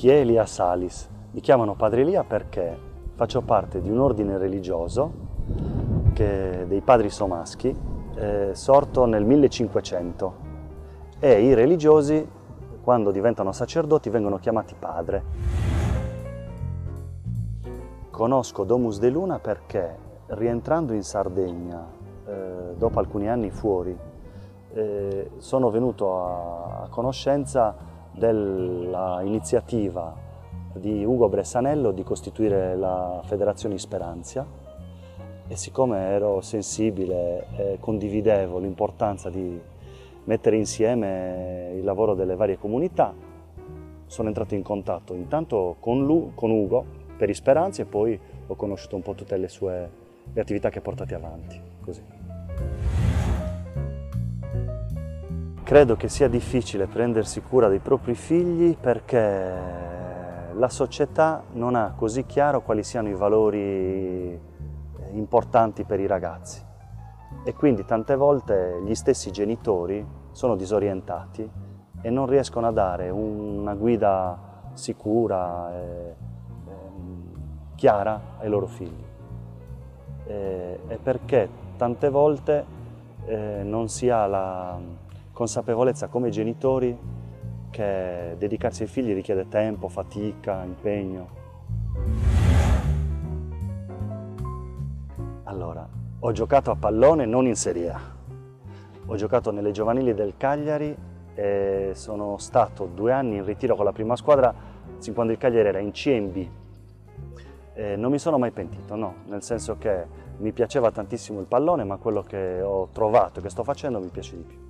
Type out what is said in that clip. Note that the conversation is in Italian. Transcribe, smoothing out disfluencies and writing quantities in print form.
Chi è Elia Salis? Mi chiamano Padre Elia perché faccio parte di un ordine religioso dei Padri Somaschi, sorto nel 1500, e i religiosi, quando diventano sacerdoti, vengono chiamati padre. Conosco Domus de Luna perché, rientrando in Sardegna, dopo alcuni anni fuori, sono venuto a conoscenza dell'iniziativa di Ugo Bressanello di costituire la Federazione Isperantia, e siccome ero sensibile e condividevo l'importanza di mettere insieme il lavoro delle varie comunità, sono entrato in contatto intanto con Ugo per Isperanza, e poi ho conosciuto un po' tutte le attività che ha portate avanti. Così. Credo che sia difficile prendersi cura dei propri figli perché la società non ha così chiaro quali siano i valori importanti per i ragazzi, e quindi tante volte gli stessi genitori sono disorientati e non riescono a dare una guida sicura e chiara ai loro figli, e perché tante volte non si ha la consapevolezza come genitori che dedicarsi ai figli richiede tempo, fatica, impegno. Allora, ho giocato a pallone non in Serie A, ho giocato nelle giovanili del Cagliari e sono stato 2 anni in ritiro con la prima squadra quando il Cagliari era in C e in B. Non mi sono mai pentito, no, nel senso che mi piaceva tantissimo il pallone, ma quello che ho trovato e che sto facendo mi piace di più.